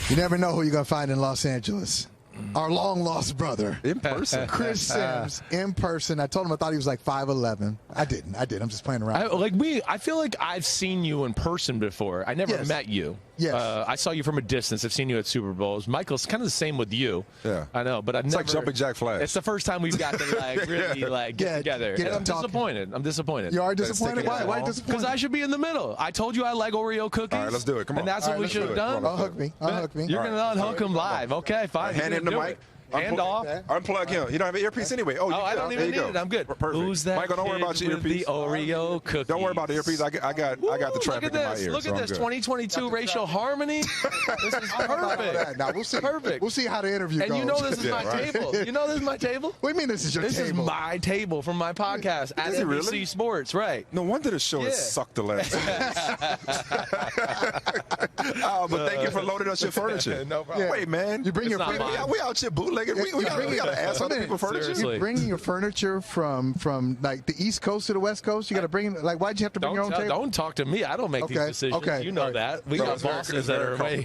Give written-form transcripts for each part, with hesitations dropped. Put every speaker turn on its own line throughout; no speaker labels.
You never know who you're going to find in Los Angeles. Our long-lost brother.
In person.
Chris Sims, in person. I told him I thought he was like 5'11". I didn't. I'm just playing around.
I feel like I've seen you in person before. I never met you.
Yes.
I saw you from a distance. I've seen you at Super Bowls. Michael's kind of the same with you.
Yeah.
I know, but I've
it's
never.
It's like jumping Jack Flash.
It's the first time we've got to really get together. And I'm disappointed. I'm disappointed.
You are disappointed? Why are you disappointed?
Because I should be in the middle. I told you I like Oreo cookies.
All right, let's do it. Come on.
And that's what we should have done.
Unhook me.
You're going to unhook him live. Okay, fine.
Hand him the mic.
Hand off.
Unplug him. You don't have an earpiece anyway. Oh,
I don't even need it. I'm good.
Perfect.
Who's that?
Michael, don't worry about your earpiece.
The Oreo cookies.
Don't worry about the earpiece. I got the traffic in my ears.
Look at this. 2022 racial harmony. This is perfect.
Now we'll see.
Perfect.
We'll see how the interview goes.
And you know this is my table. You know this is my table.
What do you mean this is your table?
This is my table from my podcast at NBC Sports. Right.
No wonder the show has sucked the last. But thank you for loading us your furniture.
No problem.
Wait, man.
You bring your
furniture. We out here bootlegging. We got to ask other people furniture.
Seriously.
You're bringing your furniture from like the East Coast to the West Coast. You got to bring it. Like, why'd you have to bring your own table?
Don't talk to me. I don't make these decisions.
Okay.
You know that. We got bosses that are way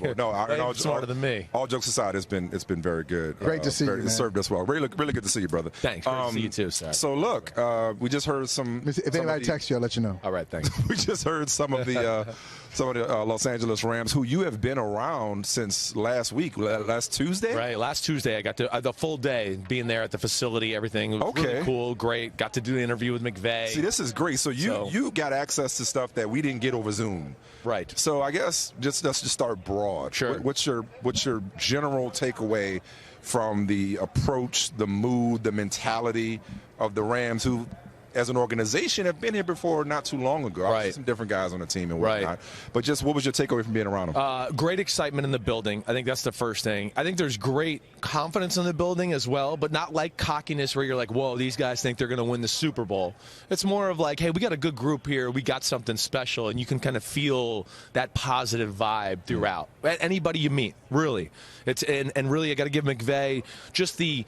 smarter than me.
All jokes aside, it's been very good.
Great to see you, man.
It served us well. Really good to see you, brother.
Thanks. Great to see you too, sir.
So look, we just heard some.
If anybody texts you, I'll let you know.
All right, thanks.
We just heard some of the Los Angeles Rams, who you have been around since last week, last Tuesday.
Right, last Tuesday I got to the full day being there at the facility. Everything was really cool, great. Got to do the interview with McVay.
See, this is great. So you got access to stuff that we didn't get over Zoom.
Right.
So I guess let's just start broad.
Sure.
What's your general takeaway from the approach, the mood, the mentality of the Rams, who, as an organization, have been here before not too long ago.
Right.
I've seen some different guys on the team and whatnot. Right. But just what was your takeaway from being around them?
Great excitement in the building. I think that's the first thing. I think there's great confidence in the building as well, but not like cockiness where you're like, whoa, these guys think they're going to win the Super Bowl. It's more of like, hey, we got a good group here. We got something special, and you can kind of feel that positive vibe throughout. Anybody you meet, really. And really, I got to give McVay just the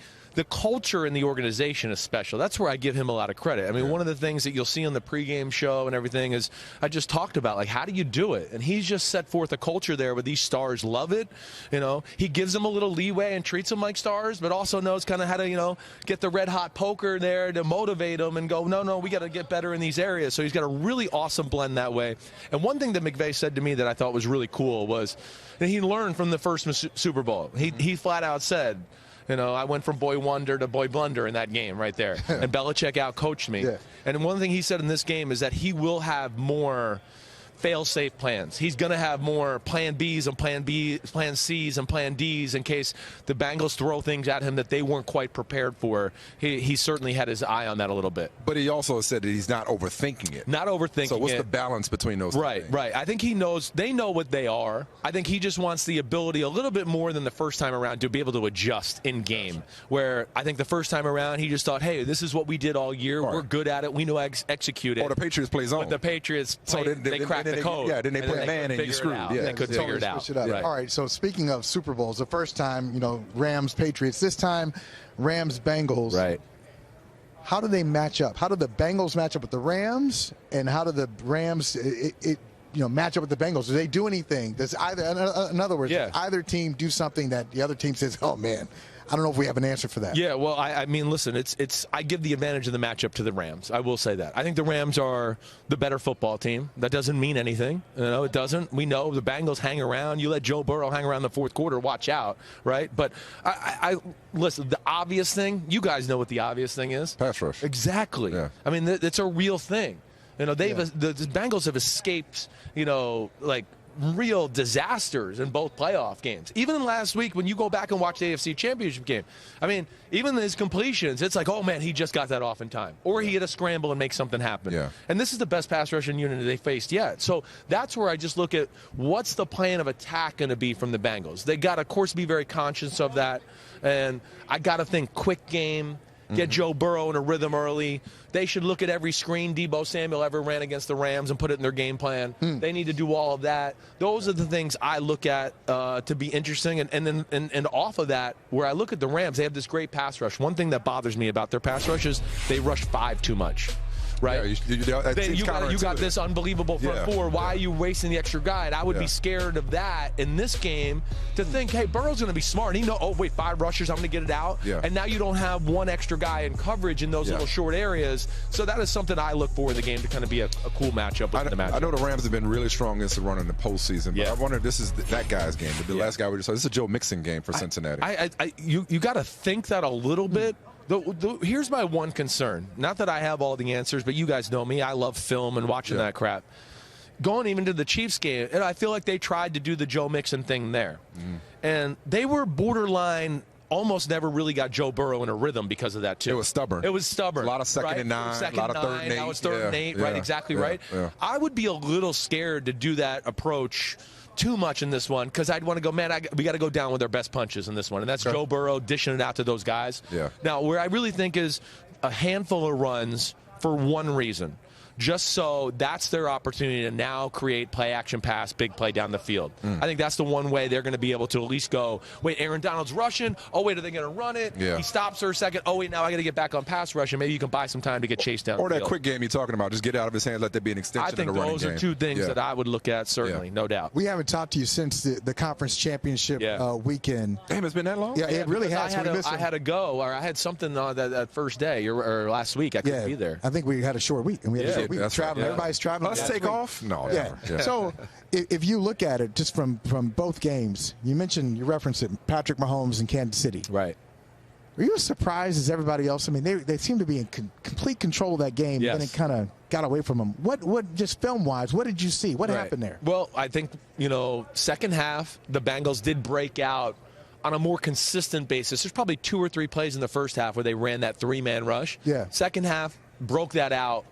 culture in the organization is special. That's where I give him a lot of credit. I mean, one of the things that you'll see on the pregame show and everything is I just talked about, like, how do you do it? And he's just set forth a culture there where these stars love it. You know, he gives them a little leeway and treats them like stars, but also knows kind of how to, get the red-hot poker there to motivate them and go, no, we got to get better in these areas. So he's got a really awesome blend that way. And one thing that McVay said to me that I thought was really cool was that he learned from the first Super Bowl. He flat out said, I went from boy wonder to boy blunder in that game right there. And Belichick out-coached me. Yeah. And one thing he said in this game is that he will have more fail-safe plans. He's going to have more plan Bs and plan Cs and plan Ds in case the Bengals throw things at him that they weren't quite prepared for. He certainly had his eye on that a little bit.
But he also said that he's not overthinking it.
Not overthinking it.
So what's the balance between those two things?
Right. I think he knows. They know what they are. I think he just wants the ability a little bit more than the first time around to be able to adjust in game. Where I think the first time around he just thought, hey, this is what we did all year. We're good at it. We know how to execute it.
Or the Patriots play zone.
But the Patriots, they cracked the code.
Yeah, then they play man and you screwed.
Yeah, they couldn't figure it out.
Right. All right, so speaking of Super Bowls, the first time, Rams, Patriots, this time Rams, Bengals.
Right.
How do they match up? How do the Bengals match up with the Rams? And how do the Rams match up with the Bengals? Do they do anything? Does either, in other words, does either team do something that the other team says, oh, man, I don't know if we have an answer for that.
Yeah, well, I mean, listen, I give the advantage of the matchup to the Rams. I will say that. I think the Rams are the better football team. That doesn't mean anything. It doesn't. We know the Bengals hang around. You let Joe Burrow hang around the fourth quarter, watch out, right? But I listen, the obvious thing, you guys know what the obvious thing is.
Pass rush.
Exactly. Yeah. I mean, it's a real thing. The Bengals have escaped, like real disasters in both playoff games. Even last week, when you go back and watch the AFC Championship game, I mean, even his completions, it's like, oh, man, he just got that off in time. Or he hit a scramble and make something happen. Yeah. And this is the best pass rushing unit they faced yet. So that's where I just look at what's the plan of attack going to be from the Bengals. They got to, of course, be very conscious of that. And I got to think quick game. Get Joe Burrow in a rhythm early. They should look at every screen Deebo Samuel ever ran against the Rams and put it in their game plan. They need to do all of that. Those are the things I look at to be interesting. And off of that, where I look at the Rams, they have this great pass rush. One thing that bothers me about their pass rush is they rush 5 too much. right?
Yeah,
then you got this unbelievable front four. Why are you wasting the extra guy? And I would be scared of that in this game to think, hey, Burrow's going to be smart. He know, oh, wait, 5 rushers, I'm going to get it out.
Yeah.
And now you don't have one extra guy in coverage in those little short areas. So that is something I look for in the game to kind of be a cool matchup.
I know the Rams have been really strong against the run in the postseason, but I wonder if this is that guy's game. The last guy we just saw. This is a Joe Mixon game for Cincinnati.
You got to think that a little bit. Here's my one concern. Not that I have all the answers, but you guys know me. I love film and watching that crap. Going even to the Chiefs game, and I feel like they tried to do the Joe Mixon thing there. And they were borderline, almost never really got Joe Burrow in a rhythm because of that, too.
It was stubborn.
It was stubborn.
A lot of second and 9, a lot of third and 8.
Now it's third and 8, right? Exactly right.
Yeah.
I would be a little scared to do that approach too much in this one because I'd want to go, man, we got to go down with our best punches in this one. And that's Joe Burrow dishing it out to those guys. Now, where I really think is a handful of runs for one reason. Just so that's their opportunity to now create play action pass, big play down the field. I think that's the one way they're going to be able to at least go, wait, Aaron Donald's rushing. Oh, wait, are they going to run it? He stops for a second. Oh, wait, now I got to get back on pass rush, and maybe you can buy some time to get chased down.
Or
the
that
field.
quick game you're talking about. Just get out of his hands, let there be an extension of the running game.
I think those are two things that I would look at, certainly, no doubt.
We haven't talked to you since the conference championship weekend.
Damn, it's been that long?
Yeah, it really has.
I had to go, or I had something on that first day or last week. I couldn't be there.
I think we had a short week. And we had a short week traveling. Everybody's traveling.
Let's take off? No, never.
So if you look at it just from both games, you referenced it, Patrick Mahomes in Kansas City.
Right.
Were you as surprised as everybody else? I mean, they seem to be in complete control of that game, and then it kind of got away from them. What just film-wise, what did you see? What happened there?
Well, I think, second half, the Bengals did break out on a more consistent basis. There's probably 2 or 3 plays in the first half where they ran that 3-man rush. Second half, broke that out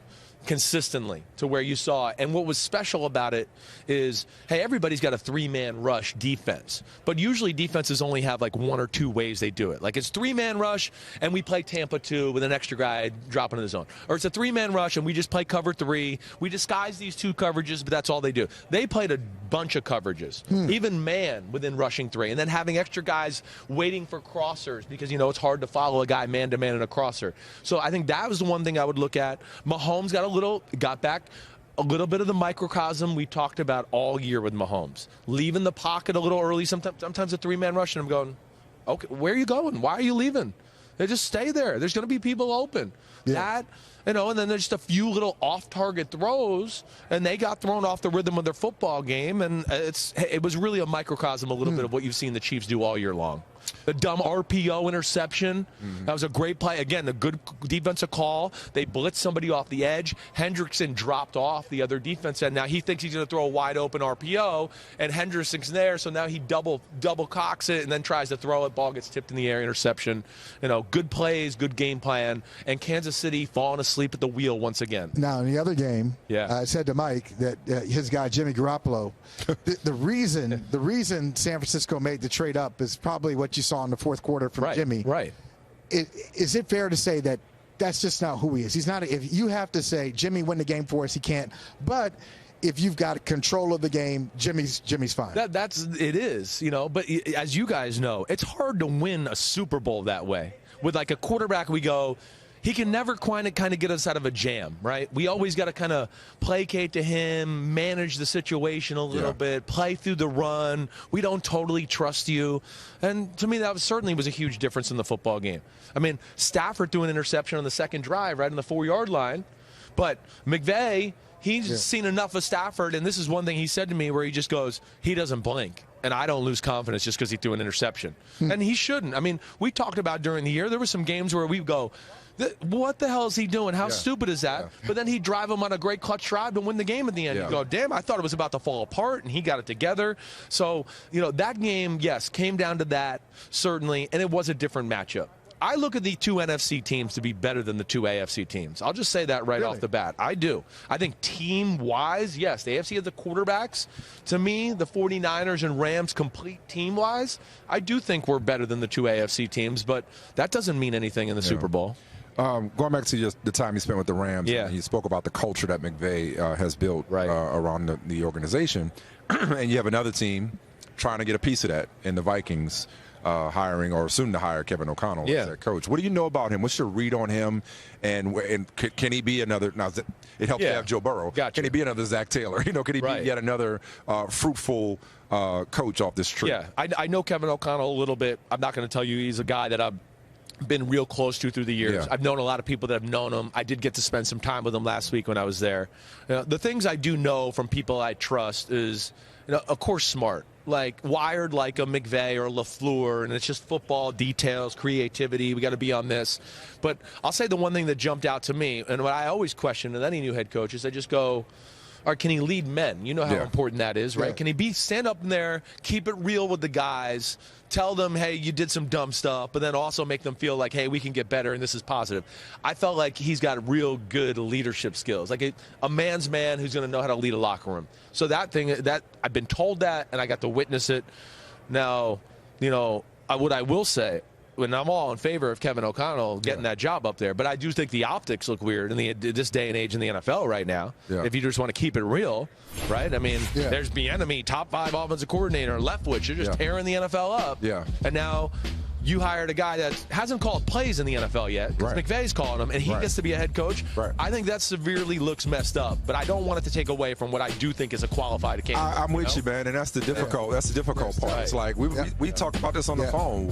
consistently to where you saw it. And what was special about it is, hey, everybody's got a 3-man rush defense, but usually defenses only have like 1 or 2 ways they do it. Like it's 3-man rush and we play Tampa 2 with an extra guy dropping in the zone, or it's a 3-man rush and we just play cover 3. We disguise these 2 coverages, but that's all they do. They played a bunch of coverages, even man within rushing 3, and then having extra guys waiting for crossers because it's hard to follow a guy man to man in a crosser. So I think that was the one thing I would look at. Mahomes got back a little bit of the microcosm we talked about all year with Mahomes. Leaving the pocket a little early, sometimes a 3-man rush, and I'm going, okay, where are you going? Why are you leaving? They just stay there. There's going to be people open. And then there's just a few little off-target throws, and they got thrown off the rhythm of their football game, and it was really a microcosm a little bit of what you've seen the Chiefs do all year long. The dumb RPO interception, that was a great play. Again, a good defensive call. They blitzed somebody off the edge. Hendrickson dropped off the other defense end. Now he thinks he's going to throw a wide-open RPO, and Hendrickson's there, so now he double cocks it and then tries to throw it. Ball gets tipped in the air, interception. Good plays, good game plan, and Kansas City falling asleep at the wheel once again.
Now, in the other game, I said to Mike that his guy, Jimmy Garoppolo, the reason San Francisco made the trade up is probably what you saw in the fourth quarter from Jimmy.
Right.
Is it fair to say that that's just not who he is? He's not. If you have to say Jimmy win the game for us, he can't. But if you've got control of the game, Jimmy's fine.
It is. But as you guys know, it's hard to win a Super Bowl that way. With like a quarterback, we go, he can never kind of get us out of a jam, right? We always got to kind of placate to him, manage the situation a little bit, play through the run. We don't totally trust you. And to me, that certainly was a huge difference in the football game. I mean, Stafford threw an interception on the second drive right on the 4-yard line. But McVay, he's seen enough of Stafford, and this is one thing he said to me where he just goes, he doesn't blink. And I don't lose confidence just because he threw an interception. And he shouldn't. I mean, we talked about during the year, there were some games where we go, what the hell is he doing? How stupid is that? But then he'd drive him on a great clutch drive to win the game at the end. You go, damn, I thought it was about to fall apart, and he got it together. So, that game, yes, came down to that, certainly, and it was a different matchup. I look at the 2 NFC teams to be better than the 2 AFC teams. I'll just say that right off the bat. I do. I think team-wise, yes, the AFC has the quarterbacks. To me, the 49ers and Rams complete team-wise, I do think we're better than the 2 AFC teams, but that doesn't mean anything in the Super Bowl.
Going back to just the time he spent with the Rams, he spoke about the culture that McVay has built around the organization. And you have another team trying to get a piece of that in the Vikings. hiring or soon to hire Kevin O'Connell as their coach. What do you know about him? What's your read on him? And can he be another? Now it helps to have Joe Burrow.
Gotcha.
Can he be another Zach Taylor? Can he be yet another fruitful coach off this tree?
Yeah, I know Kevin O'Connell a little bit. I'm not going to tell you he's a guy that I've been real close to through the years. I've known a lot of people that have known him. I did get to spend some time with him last week when I was there. The things I do know from people I trust is, of course, smart. Like wired like a McVay or a LaFleur, and it's just football details, creativity. We got to be on this. But I'll say the one thing that jumped out to me, and what I always question with any new head coach is I just go, or can he lead men? You know how important that is, right? Can he stand up in there, keep it real with the guys, tell them, hey, you did some dumb stuff, but then also make them feel like, hey, we can get better and this is positive. I felt like he's got real good leadership skills, like a man's man who's going to know how to lead a locker room. So that I've been told that, and I got to witness it. Now, what I will say, when I'm all in favor of Kevin O'Connell getting that job up there, but I do think the optics look weird in this day and age in the NFL right now. If you just want to keep it real, right? I mean, there's Bieniemy, top 5 offensive coordinator, Leftwich. You're just tearing the NFL up. And now you hired a guy that hasn't called plays in the NFL yet, because McVay's calling him, and he gets to be a head coach. I think that severely looks messed up, but I don't want it to take away from what I do think is a qualified candidate.
I'm with you, man, and that's the difficult. That's the difficult part. It's like we talked about this on the phone.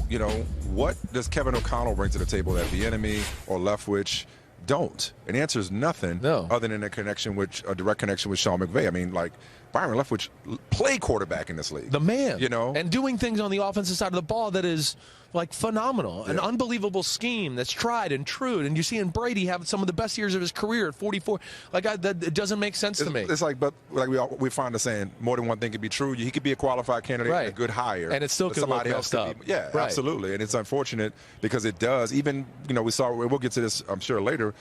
What does Kevin O'Connell bring to the table that Bieniemy or Leftwich don't? And the answer is nothing other than a direct connection with Sean McVay. I mean, like, Byron Leftwich played quarterback in this league.
The man. And doing things on the offensive side of the ball that is, like, phenomenal. An unbelievable scheme that's tried and true. And you're seeing Brady have some of the best years of his career at 44. Like, it doesn't make sense to me.
It's like, but like we find the saying, more than one thing could be true. He could be a qualified candidate and a good hire.
And it still could look messed up.
Absolutely. And it's unfortunate because it does. Even, we saw, we'll get to this, I'm sure, later.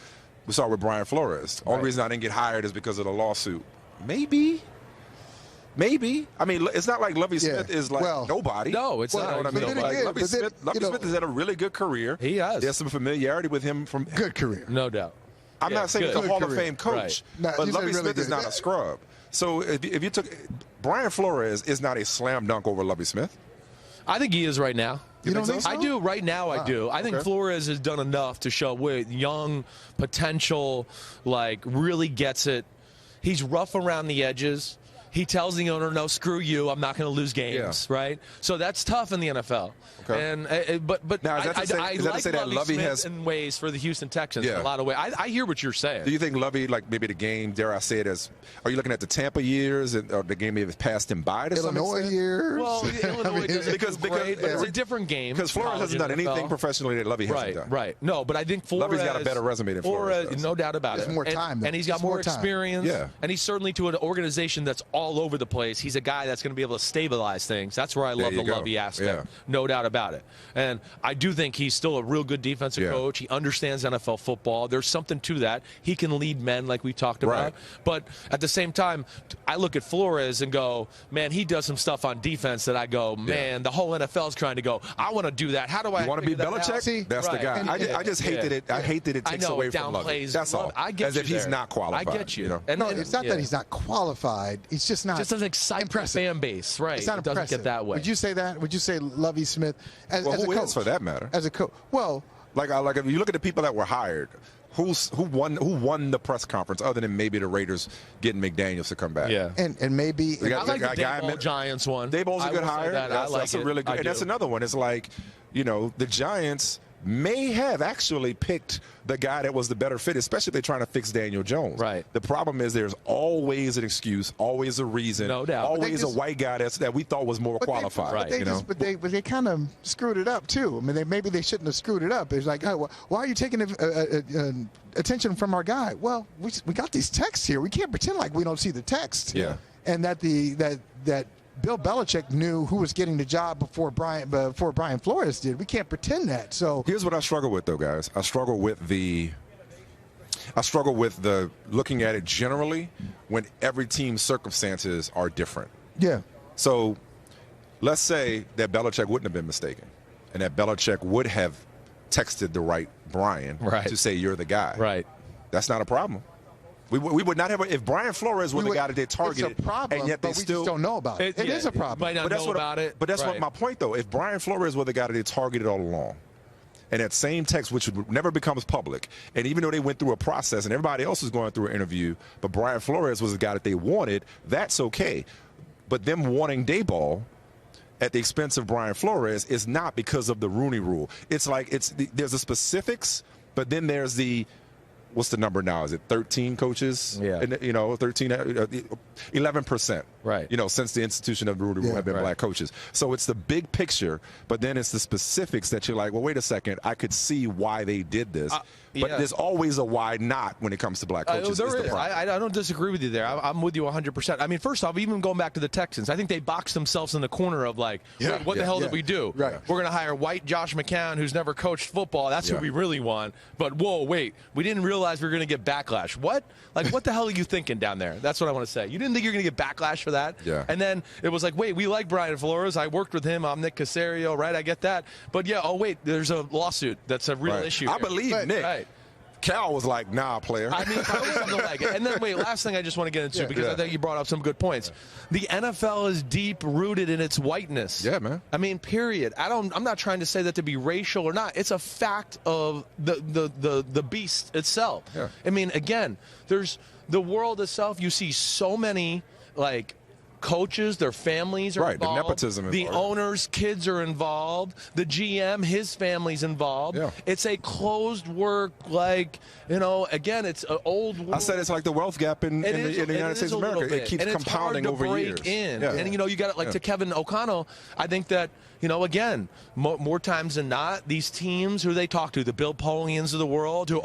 We saw it with Brian Flores. The only reason I didn't get hired is because of the lawsuit. Maybe. I mean, it's not like Lovie Smith is like nobody.
No, it's not.
What I mean? Like, Lovie Smith has had a really good career.
He has.
There's some familiarity with him from
good career.
No doubt.
I'm not saying he's a Hall of Fame coach, but Lovie Smith is not a scrub. So if you took Brian Flores is not a slam dunk over Lovie Smith.
I think he is right now.
You don't think so?
I do right now. I do. I think Flores has done enough to show with young potential, like really gets it. He's rough around the edges. He tells the owner, no, screw you, I'm not going to lose games, right? So that's tough in the NFL. And but
now,
I like Lovie Smith in ways for the Houston Texans in a lot of ways. I hear what you're saying.
Do you think Lovie, like maybe the game, dare I say it, are you looking at the Tampa years or the game maybe passed him by to
Illinois
some
years?
Well, Illinois doesn't great, but it's a different game.
Because Flores hasn't done anything professionally that Lovie hasn't done.
Right. No, but I think
Lovie's got a better resume than Flores.
No doubt about it.
More time,
and he's got more experience. And he's certainly to an organization that's all over the place. He's a guy that's going to be able to stabilize things. That's where I love the Lovie aspect. No doubt about it. And I do think he's still a real good defensive coach. He understands NFL football. There's something to that. He can lead men like we talked about. But at the same time, I look at Flores and go, man, he does some stuff on defense that I go, man, the whole NFL is trying to go, I want to do that. How do I
want to be Belichick? That's the guy. I just hate that it. I hate that it takes away from Lovie. That's all.
I get
As if he's not qualified.
I get you.
And it's not that he's not qualified. He's just not.
Just doesn't excite the fan base, right?
It's not impressive.
Doesn't get that way.
Would you say that? Would you say Lovie Smith as a coach?
For that matter,
as a coach? Well,
like if you look at the people that were hired, who won the press conference other than maybe the Raiders getting McDaniels to come back?
And maybe
I like the Daboll Giants one.
Daboll's a good hire.
That's
a really good. And that's another one. It's like, the Giants may have actually picked the guy that was the better fit, especially if they're trying to fix Daniel Jones.
Right.
The problem is there's always an excuse, always a reason,
no doubt.
Always a white guy that we thought was more qualified.
But they kind of screwed it up too. I mean, maybe they shouldn't have screwed it up. It's like, oh, why are you taking attention from our guy? Well, we got these texts here. We can't pretend like we don't see the text. And that that Bill Belichick knew who was getting the job before Brian Flores did. We can't pretend that. So
here's what I struggle with, though, guys. I struggle with the looking at it generally when every team's circumstances are different. So let's say that Belichick wouldn't have been mistaken, and that Belichick would have texted the right Brian to say you're the guy.
Right.
That's not a problem. We would not have if Brian Flores was the guy that they targeted.
It's a problem,
and yet
but we just don't know about it. It is a problem.
Might not know about it.
But that's what my point, though. If Brian Flores was the guy that they targeted all along, and that same text, which never becomes public, and even though they went through a process and everybody else was going through an interview, but Brian Flores was the guy that they wanted, that's okay. But them wanting Daboll at the expense of Brian Flores is not because of the Rooney Rule. It's like there's the specifics, but then there's the what's the number now? Is it 13 coaches?
Yeah.
And, 11%.
Right.
Since the institution of the Rooney Rule have been black coaches. So it's the big picture, but then it's the specifics that you're like, well, wait a second, I could see why they did this. But there's always a why not when it comes to black coaches.
There is. I don't disagree with you there. I'm with you 100%. I mean, first off, even going back to the Texans, I think they boxed themselves in the corner of like, what the hell did we do?
Right.
We're going to hire white Josh McCown, who's never coached football. That's who we really want. But, whoa, wait, we didn't realize we were going to get backlash. What? Like, what the hell are you thinking down there? That's what I want to say. You didn't think you were going to get backlash for that?
Yeah.
And then it was like, wait, we like Brian Flores. I worked with him. I'm Nick Caserio, right? I get that. But, wait, there's a lawsuit. That's a real issue.
I believe Nick.
Right.
Cal was like, nah, player.
I mean, probably something like it. And then, wait, last thing I just want to get into, because I think you brought up some good points. The NFL is deep-rooted in its whiteness.
Yeah, man.
I mean, period. I'm not trying to say that to be racial or not. It's a fact of the beast itself.
Yeah.
I mean, again, there's the world itself. You see so many, like, coaches, their families are involved.
The nepotism
the owners' kids are involved. The GM, his family's involved.
Yeah.
It's a closed work, like, again, it's an old world.
I said it's like the wealth gap in the United States of America. It keeps compounding over years.
And you got it, like, to Kevin O'Connell, I think that, again, more times than not, these teams who they talk to, the Bill Polians of the world, who,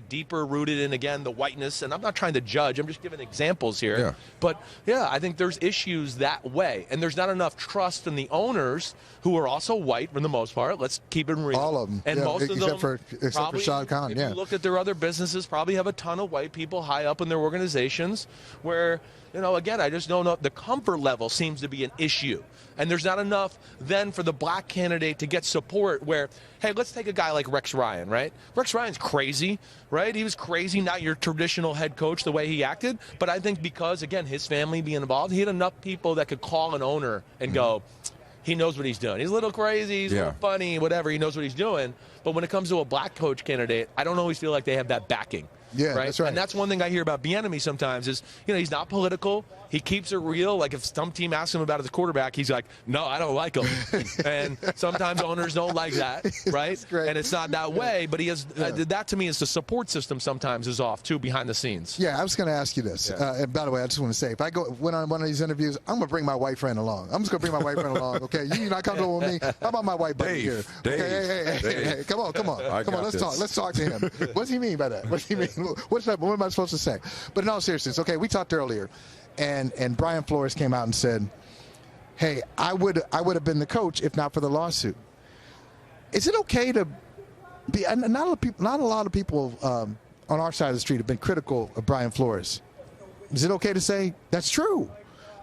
deeper rooted in, again, the whiteness, and I'm not trying to judge, I'm just giving examples here.
Yeah.
But, I think there's issues that way, and there's not enough trust in the owners, who are also white for the most part. Let's keep it real.
All of them.
And most of them,
except for Shad Khan,
if you look at their other businesses, probably have a ton of white people high up in their organizations where, again, I just don't know. The comfort level seems to be an issue. And there's not enough then for the black candidate to get support where, hey, let's take a guy like Rex Ryan, right? Rex Ryan's crazy, right? He was crazy, not your traditional head coach the way he acted. But I think because, again, his family being involved, he had enough people that could call an owner and go, he knows what he's doing. He's a little crazy, he's a little funny, whatever. He knows what he's doing. But when it comes to a black coach candidate, I don't always feel like they have that backing.
Yeah, that's right.
And that's one thing I hear about Bieniemy sometimes is, he's not political. He keeps it real. Like if some team asks him about his quarterback, he's like, no, I don't like him. And sometimes owners don't like that, right? And it's not that way, but he has that to me is the support system sometimes is off too behind the scenes.
Yeah, I was going to ask you this. And by the way, I just want to say, if I went on one of these interviews, I'm going to bring my white friend along. I'm just going to bring my white friend along. Okay, you're not comfortable with me. How about my white buddy here? Okay, hey, come on. Let's talk to him. What does he mean by that? What does he mean? What am I supposed to say? But in all seriousness, okay, we talked earlier, and Brian Flores came out and said, hey, I would have been the coach if not for the lawsuit. Is it okay to be? Not a lot of people on our side of the street have been critical of Brian Flores. Is it okay to say that's true?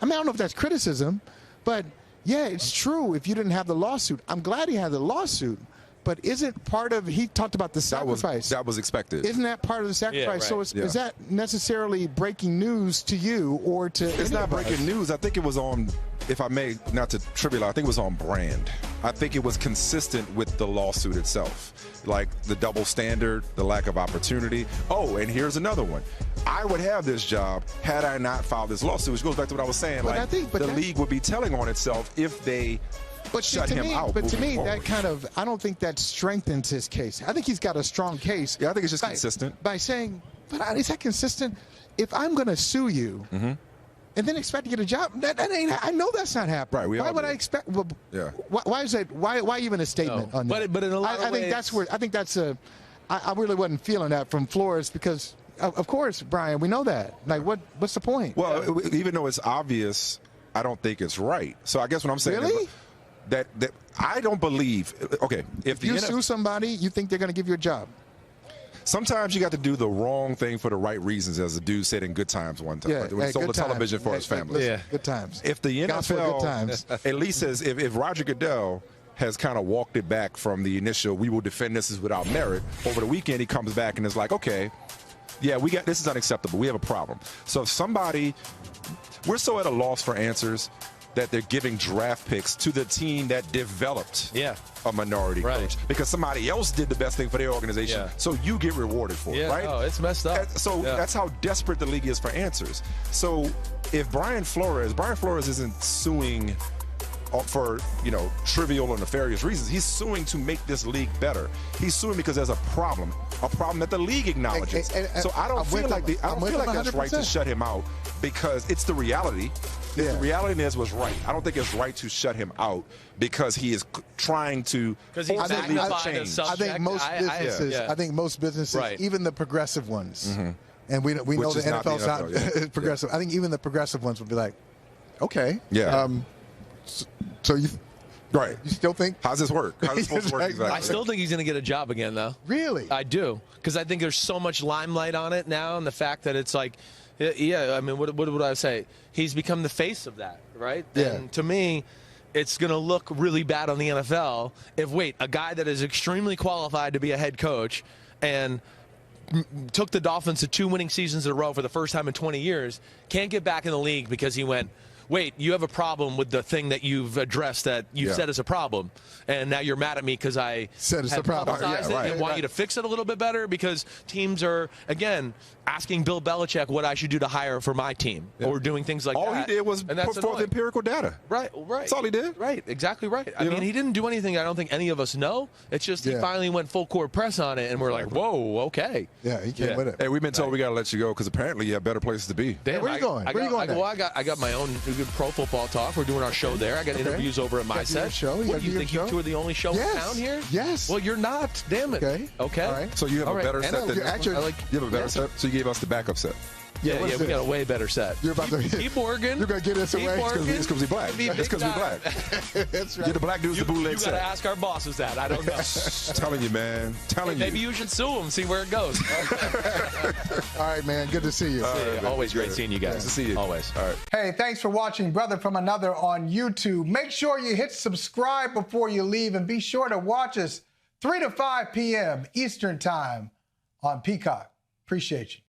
I mean, I don't know if that's criticism, but yeah, it's true. If you didn't have the lawsuit, I'm glad he had the lawsuit. But isn't part of, he talked about the sacrifice.
That was expected.
Isn't that part of the sacrifice?
Yeah, right.
So is that necessarily breaking news to you or to
It's not breaking news. I think it was on, if I may, not to trivialize, I think it was on brand. I think it was consistent with the lawsuit itself. Like the double standard, the lack of opportunity. Oh, and here's another one. I would have this job had I not filed this lawsuit, which goes back to what I was saying. But the league would be telling on itself if they shut him out.
But to me, that kind of, I don't think that strengthens his case. I think he's got a strong case.
Yeah, I think it's just consistent.
By saying, but is that consistent? If I'm going to sue you and then expect to get a job, that ain't, I know that's not happening.
Right,
why would I expect? Well, why is that? Why even a statement on that?
But in a lot of ways,
I think that's a. I really wasn't feeling that from Flores because, of course, Brian, we know that. Like, what's the point?
Well, even though it's obvious, I don't think it's right. So I guess what I'm saying is that I don't believe. Okay, if
you sue somebody, you think they're going to give you a job.
Sometimes you got to do the wrong thing for the right reasons, as the dude said in Good Times one time. When he sold the television for his family.
Listen, good times.
If the NFL, at least says, if Roger Goodell has kind of walked it back from the initial, we will defend this without merit, over the weekend he comes back and is like, okay, yeah, this is unacceptable. We have a problem. So if somebody, we're so at a loss for answers that they're giving draft picks to the team that developed a minority coach because somebody else did the best thing for their organization, so you get rewarded for it, right?
Oh, it's messed up.
So that's how desperate the league is for answers. So if Brian Flores isn't suing for trivial or nefarious reasons. He's suing to make this league better. He's suing because there's a problem that the league acknowledges. So I don't feel like that's right to shut him out because it's the reality. The reality was right. I don't think it's right to shut him out because he is trying to.
Because he's magnified a subject.
I think most businesses, even the progressive ones, and we know the NFL's not progressive. I think even the progressive ones would be like, okay, so you still think?
How's this work? How's this supposed to work exactly?
I still think he's going to get a job again, though.
Really?
I do, because I think there's so much limelight on it now, and the fact that it's like, I mean, what would I say? He's become the face of that, right?
Yeah.
And to me, it's going to look really bad on the NFL if, a guy that is extremely qualified to be a head coach and took the Dolphins to 2 winning seasons in a row for the first time in 20 years can't get back in the league because he went, wait, you have a problem with the thing that you've addressed that you said is a problem, and now you're mad at me because I
said it's a problem.
And want you to fix it a little bit better because teams are, again, asking Bill Belichick what I should do to hire for my team or doing things like that.
All he did was put forth empirical data.
Right.
That's all he did.
Right, exactly right. I mean, he didn't do anything I don't think any of us know. It's just he finally went full court press on it, and we're like, whoa, okay.
Yeah, he came with it.
Hey, we've been told we got to let you go because apparently you have better places to be.
Damn, where are you going? Where are you going?
Well, I got my own Pro Football Talk. We're doing our show there. I got interviews over at my set. What do you think? You two are the only show in town here?
Yes.
Well, you're not. Damn it.
Okay.
All right.
So you have a better set than
actually,
you have a better set. So you gave us the backup set.
Yeah, we got a way better set.
You're about to
keep Morgan.
You're gonna get us away.
It's because he's black. It's because we're black.
That's right.
You're the black dude's the bootleg set.
You gotta ask our bosses that. I don't know.
Telling you, man. Telling you.
Maybe you should sue him. See where it goes.
All right, man. Good to see you.
Always great seeing you guys.
Nice to see you.
Always.
All right.
Hey, thanks for watching Brother from Another on YouTube. Make sure you hit subscribe before you leave, and be sure to watch us 3 to 5 p.m. Eastern Time on Peacock. Appreciate you.